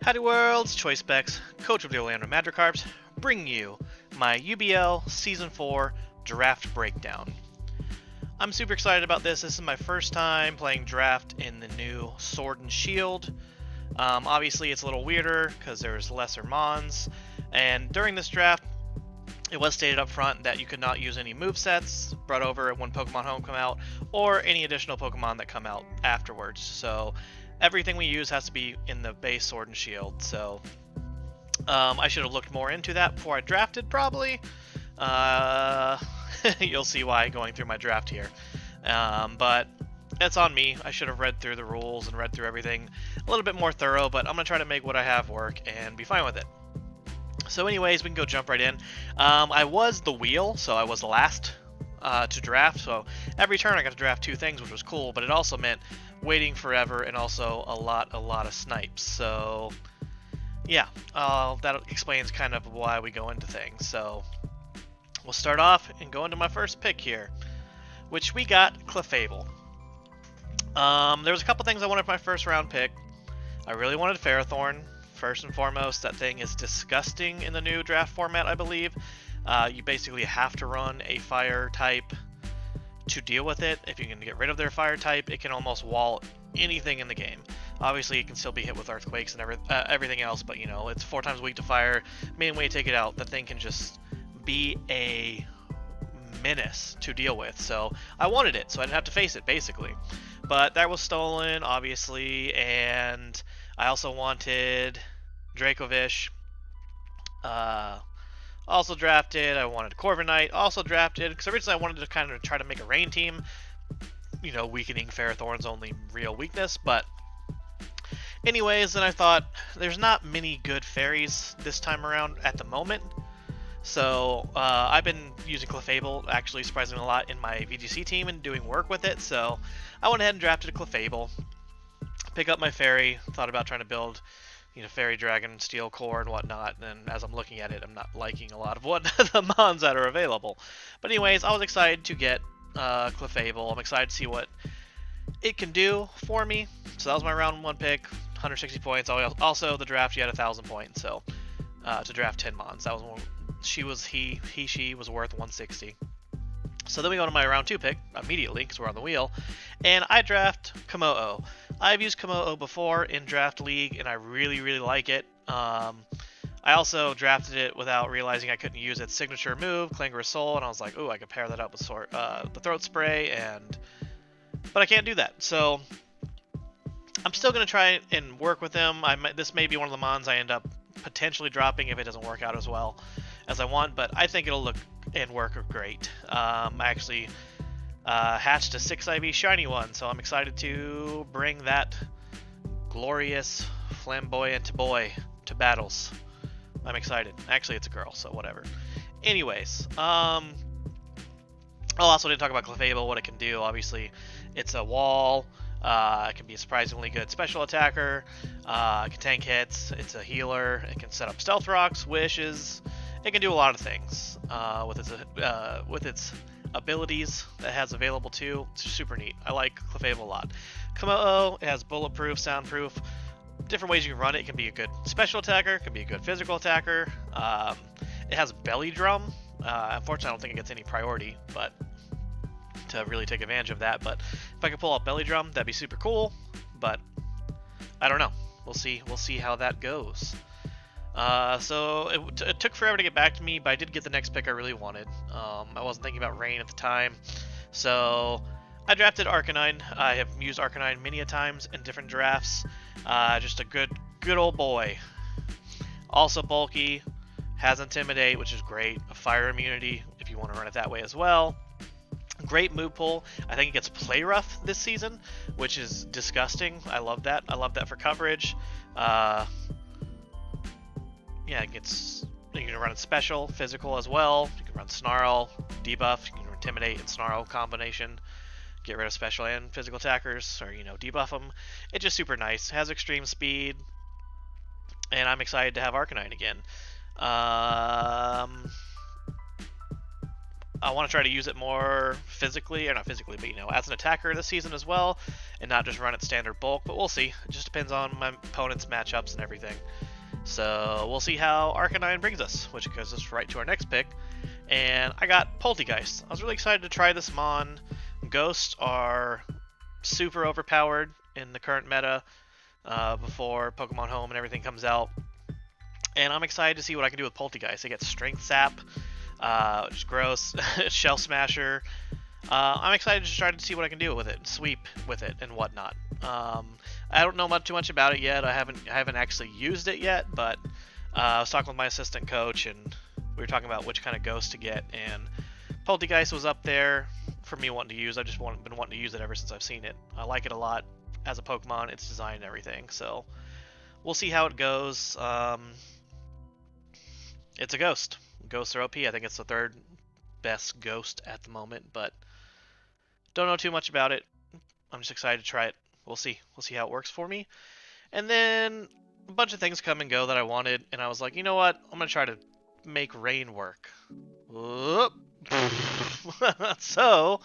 Howdy World, Choice Specs, coach of the Orlando Magikarps, bringing you my UBL Season 4 Draft Breakdown. I'm super excited about this. This is my first time playing Draft in the new Sword and Shield. Obviously it's a little weirder because there's lesser mons, and during this draft it was stated up front that you could not use any movesets brought over when Pokemon Home come out, or any additional Pokemon that come out afterwards. So everything we use has to be in the base Sword and Shield. So I should have looked more into that before I drafted, probably. You'll see why going through my draft here. But that's on me. I should have read through the rules and read through everything a little bit more thorough, but I'm going to try to make what I have work and be fine with it. So anyways, we can go jump right in. I was the wheel, so I was the last to draft. So every turn I got to draft 2 things, which was cool, but it also meant waiting forever and also a lot of snipes. So yeah, that explains kind of why we go into things. So we'll start off and go into my first pick here, which we got Clefable. There was a couple things I wanted for my first round pick. I really wanted Ferrothorn. First and foremost, that thing is disgusting in the new draft format, I believe. You basically have to run a fire type to deal with it. If you can get rid of their fire type, it can almost wall anything in the game. Obviously, it can still be hit with earthquakes and everything else, but you know, it's 4 times weak to fire. Main way to take it out, the thing can just be a menace to deal with. So I wanted it, so I didn't have to face it, basically. But that was stolen, obviously, and I also wanted Dracovish. Also drafted. I wanted Corviknight. Also drafted, because originally I wanted to kind of try to make a rain team, you know, weakening Ferrothorn's only real weakness. But anyways, then I thought there's not many good fairies this time around at the moment. So I've been using Clefable, actually surprisingly a lot, in my VGC team and doing work with it. So I went ahead and drafted a Clefable. Pick up my fairy. Thought about trying to build, you know, fairy dragon, steel core, and whatnot. And as I'm looking at it, I'm not liking a lot of what the mons that are available. But anyways, I was excited to get Clefable. I'm excited to see what it can do for me. So that was my round 1 pick, 160 points. Also, the draft, you had 1,000 points. So to draft 10 mons, that was one. She was she was worth 160. So then we go to my round 2 pick immediately because we're on the wheel, and I draft Kommo-o. I've used Kommo-o before in Draft League, and I really like it. I also drafted it without realizing I couldn't use its signature move, Clangorous Soul, and I was like, ooh, I could pair that up with the Throat Spray, but I can't do that. So I'm still going to try and work with them. This may be one of the mons I end up potentially dropping if it doesn't work out as well as I want, but I think it'll look and work great. I actually hatched a 6 IV shiny one, so I'm excited to bring that glorious flamboyant boy to battles. I'm excited. Actually, it's a girl, so whatever. Anyways, I also didn't talk about Clefable, what it can do. Obviously, it's a wall. It can be a surprisingly good special attacker. It can tank hits. It's a healer. It can set up stealth rocks, wishes. It can do a lot of things with its abilities that it has available too. It's super neat. I like Clefable a lot. Kommo-o, it has bulletproof, soundproof, different ways you can run it. It can be a good special attacker. It can be a good physical attacker. It has belly drum. Unfortunately, I don't think it gets any priority, but to really take advantage of that. But if I could pull out belly drum, that'd be super cool. But I don't know. We'll see. We'll see how that goes. So it took forever to get back to me, but I did get the next pick I really wanted. I wasn't thinking about rain at the time, so I drafted Arcanine. I have used Arcanine many a times in different drafts. Just a good old boy. Also bulky, has Intimidate, which is great. A fire immunity if you want to run it that way as well. Great move pull. I think it gets Play Rough this season, which is disgusting. I love that. I love that for coverage. Yeah, it gets, you can run it special, physical as well. You can run Snarl, debuff, you can Intimidate and Snarl combination. Get rid of special and physical attackers, or, you know, debuff them. It's just super nice. It has extreme speed, and I'm excited to have Arcanine again. I want to try to use it more physically, or not physically, but, you know, as an attacker this season as well, and not just run it standard bulk, but we'll see. It just depends on my opponent's matchups and everything. So we'll see how Arcanine brings us, which goes us right to our next pick. And I got Poltegeist. I was really excited to try this Mon. Ghosts are super overpowered in the current meta before Pokemon Home and everything comes out. And I'm excited to see what I can do with Poltegeist. I get Strength Sap, which is gross, Shell Smasher. I'm excited to try to see what I can do with it, sweep with it, and whatnot. I don't know too much about it yet. I haven't actually used it yet, but I was talking with my assistant coach, and we were talking about which kind of ghost to get, and Poltegeist was up there for me wanting to use. I've just been wanting to use it ever since I've seen it. I like it a lot as a Pokemon, its design and everything, so we'll see how it goes. It's a ghost. Ghosts are OP. I think it's the third best ghost at the moment, but don't know too much about it. I'm just excited to try it. We'll see. We'll see how it works for me. And then a bunch of things come and go that I wanted, and I was like, you know what? I'm going to try to make rain work. So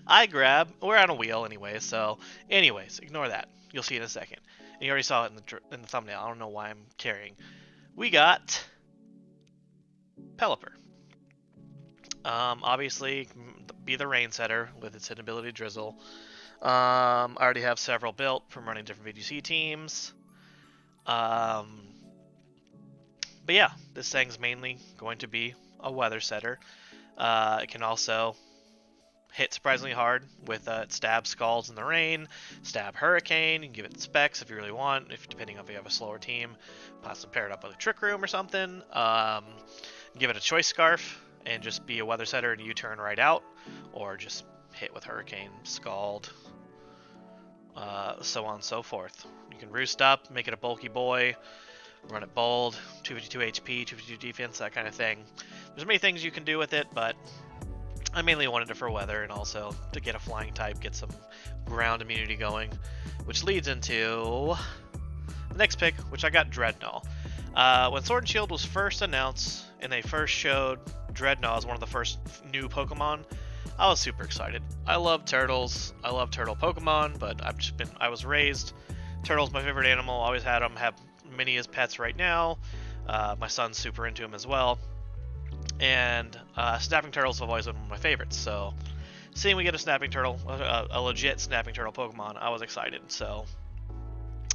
we're on a wheel anyway, so anyways, ignore that. You'll see in a second. And you already saw it in the thumbnail. I don't know why I'm carrying. We got Pelipper. Obviously, be the rain setter with its hidden ability Drizzle. I already have several built from running different VGC teams. But yeah, this thing's mainly going to be a weather setter. It can also hit surprisingly hard with stab Scalds in the rain, stab Hurricane. You can give it specs if you really want, depending on if you have a slower team. Possibly pair it up with a Trick Room or something. Give it a Choice Scarf and just be a weather setter and U-turn right out, or just hit with Hurricane, Scald, so on and so forth. You can roost up, make it a bulky boy, run it bold, 252 HP, 252 defense, that kind of thing. There's many things you can do with it, but I mainly wanted it for weather and also to get a flying type, get some ground immunity going, which leads into the next pick, which I got Dreadnought. When Sword and Shield was first announced and they first showed Dreadnought as one of the first new Pokemon, I was super excited. I love turtles. I love turtle Pokemon, but I was raised. Turtle's my favorite animal. Always had them. Have many as pets right now. My son's super into them as well. And snapping turtles have always been one of my favorites. So seeing we get a snapping turtle, a legit snapping turtle Pokemon, I was excited. So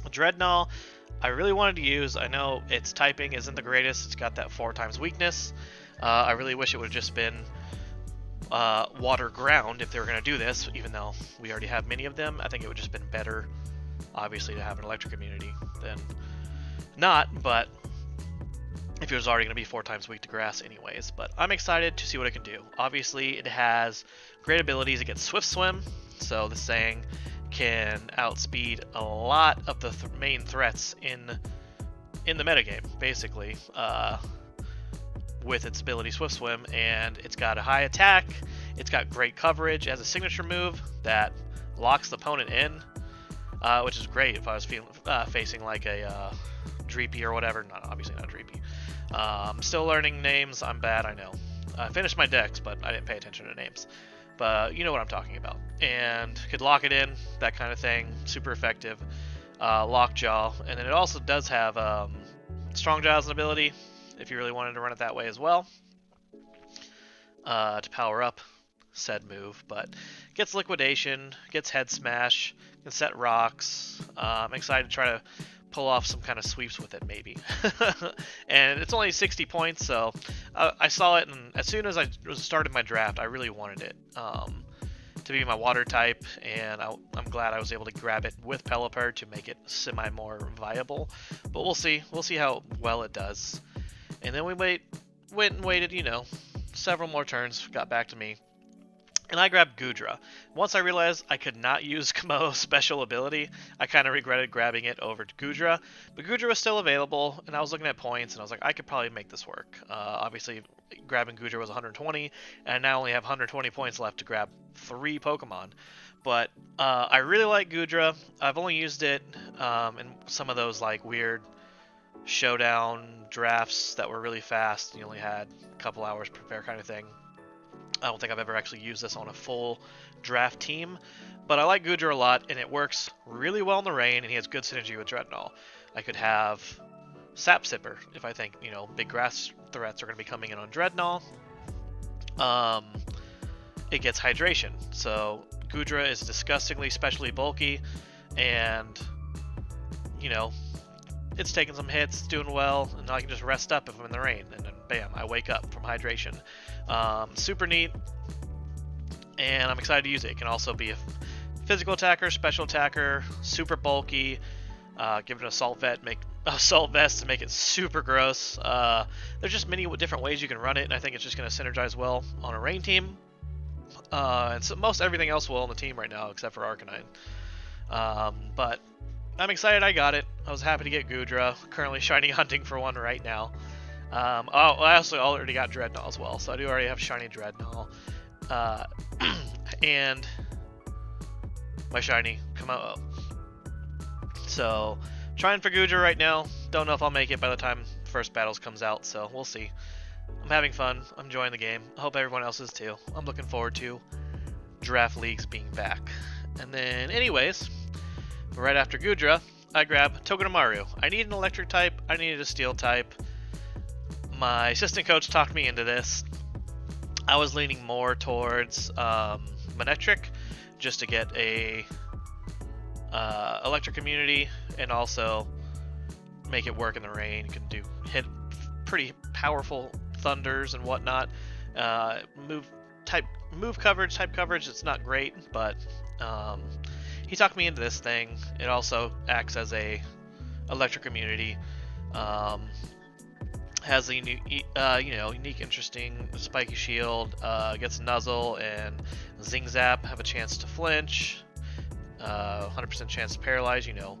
Dreadnought, I really wanted to use. I know its typing isn't the greatest. It's got that 4x weakness. I really wish it would have just been water ground if they were going to do this, even though we already have many of them. I think it would just been better, obviously, to have an electric immunity than not, but if it was already going to be 4x weak to grass anyways. But I'm excited to see what it can do. Obviously, it has great abilities. It gets Swift Swim, so this thing can outspeed a lot of the main threats in the metagame, basically, with its ability Swift Swim. And it's got a high attack, it's got great coverage as a signature move that locks the opponent in, which is great if I was facing like a Dreepy or whatever. Obviously not Dreepy. Still learning names, I'm bad, I know. I finished my decks, but I didn't pay attention to names. But you know what I'm talking about. And could lock it in, that kind of thing. Super effective. Lockjaw. And then it also does have Strong Jaw as an ability, if you really wanted to run it that way as well, to power up said move. But gets Liquidation, gets Head Smash, can set rocks. I'm excited to try to pull off some kind of sweeps with it, maybe. And it's only 60 points, so I saw it, and as soon as I started my draft, I really wanted it to be my water type, and I'm glad I was able to grab it with Pelipper to make it semi more viable. But we'll see how well it does. And then we went and waited, several more turns, got back to me. And I grabbed Goodra. Once I realized I could not use Kamo's special ability, I kind of regretted grabbing it over to Goodra. But Goodra was still available, and I was looking at points, and I was like, I could probably make this work. Obviously, grabbing Goodra was 120, and I now only have 120 points left to grab 3 Pokemon. But I really like Goodra. I've only used it in some of those like weird showdown drafts that were really fast. You only had a couple hours to prepare kind of thing. I don't think I've ever actually used this on a full draft team, but I like Goodra a lot, and it works really well in the rain, and he has good synergy with Dreadnought. I could have Sap Sipper if I think, you know, big grass threats are going to be coming in on Dreadnought. It gets hydration, so Goodra is disgustingly specially bulky, and, you know, it's taking some hits, doing well, and I can just rest up if I'm in the rain, and then bam, I wake up from hydration. Super neat, and I'm excited to use it. It can also be a physical attacker, special attacker, super bulky. Give it an assault vest to make it super gross. There's just many different ways you can run it, and I think it's just going to synergize well on a rain team. And so most everything else will on the team right now, except for Arcanine. But I'm excited I got it. I was happy to get Goodra. Currently shiny hunting for one right now. I also already got Dreadnought as well, so I do already have shiny Dreadnought. And my shiny Komodo. So, trying for Goodra right now. Don't know if I'll make it by the time first battles comes out, so we'll see. I'm having fun. I'm enjoying the game. I hope everyone else is too. I'm looking forward to draft leagues being back. And then, anyways, right after Goodra, I grab Togedemaru. I need an electric type. I needed a steel type. My assistant coach talked me into this. I was leaning more towards Manectric, just to get a electric immunity and also make it work in the rain. You can hit pretty powerful thunders and whatnot. Move coverage, type coverage, it's not great, but he talked me into this thing. It also acts as a electric immunity. Has a unique, interesting spiky shield. Gets Nuzzle and Zing Zap have a chance to flinch. 100% chance to paralyze. You know,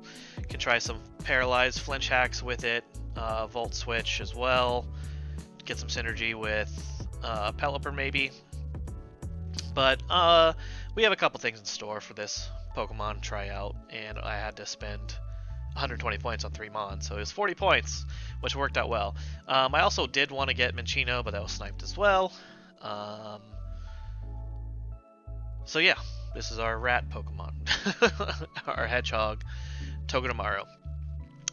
can try some paralyze flinch hacks with it. Volt Switch as well. Get some synergy with Pelipper maybe. But we have a couple things in store for this Pokemon tryout, and I had to spend 120 points on 3 Mon, so it was 40 points, which worked out well. I also did want to get Minccino, but that was sniped as well. So yeah, this is our rat Pokemon, our hedgehog, Togedemaru.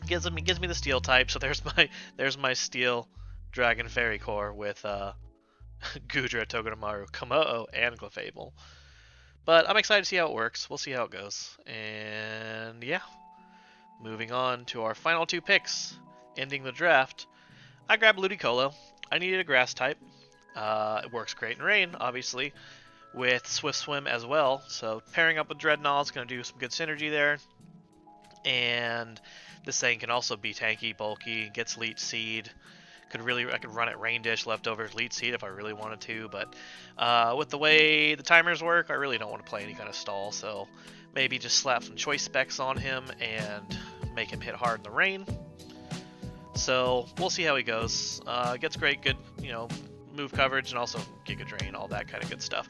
Gives me the steel type, so there's my steel Dragon Fairy Core with Goodra, Togedemaru, Komodo, and Clefable. But I'm excited to see how it works. We'll see how it goes. And yeah, moving on to our final 2 picks, ending the draft. I grabbed Ludicolo. I needed a grass type. It works great in rain, obviously, with Swift Swim as well. So pairing up with Dreadnought is going to do some good synergy there. And this thing can also be tanky, bulky, gets Leech Seed. I could run it Rain Dish, Leftovers, Leech Seed if I really wanted to, but with the way the timers work, I really don't want to play any kind of stall, so maybe just slap some choice specs on him and make him hit hard in the rain. So we'll see how he goes. Gets great, good, move coverage, and also Giga Drain, all that kind of good stuff.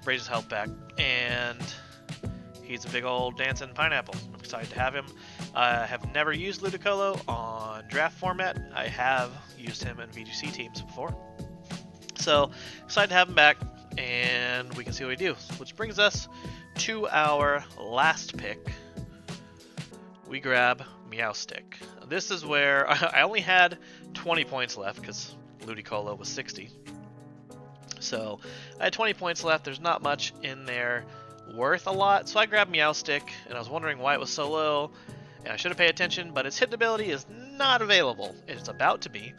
Brings his health back, and he's a big old dancing pineapple. I'm excited to have him. I have never used Ludicolo on draft format. I have used him in VGC teams before. So, excited to have him back, and we can see what we do. Which brings us to our last pick. We grab Meowstic. This is where I only had 20 points left because Ludicolo was 60. So, I had 20 points left. There's not much in there worth a lot, so I grabbed Meowstic, and I was wondering why it was so low, and I should have paid attention, but its hidden ability is not available. It's about to be,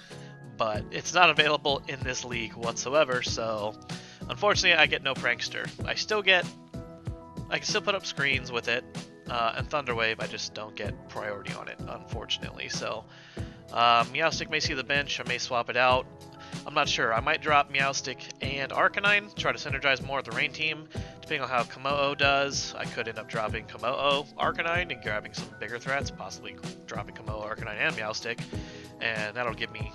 but it's not available in this league whatsoever, so unfortunately I get no Prankster. I can still put up screens with it, and Thunder Wave, I just don't get priority on it, unfortunately. So Meowstic may see the bench, I may swap it out. I'm not sure. I might drop Meowstic and Arcanine, try to synergize more with the Rain team. Depending on how Komodo does, I could end up dropping Komodo, Arcanine, and grabbing some bigger threats, possibly dropping Komodo, Arcanine, and Meowstic. And that'll give me,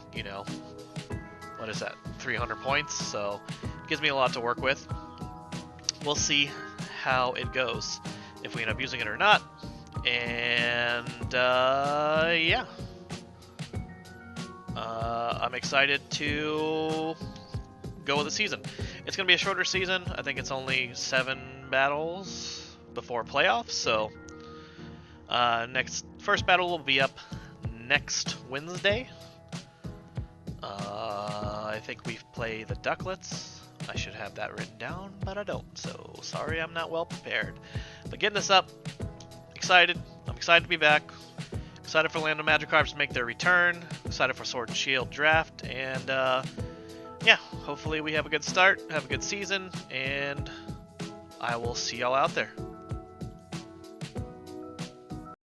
what is that, 300 points, so it gives me a lot to work with. We'll see how it goes, if we end up using it or not. And, yeah. I'm excited to go with the season. It's going to be a shorter season. I think it's only 7 battles before playoffs, so first battle will be up next Wednesday. I think we play the Duckletts. I should have that written down, but I don't, so sorry I'm not well prepared. But getting this up, excited. I'm excited to be back. Excited for Orlando Magikarps to make their return. Excited for Sword and Shield draft, and yeah, hopefully we have a good start, have a good season, and I will see y'all out there.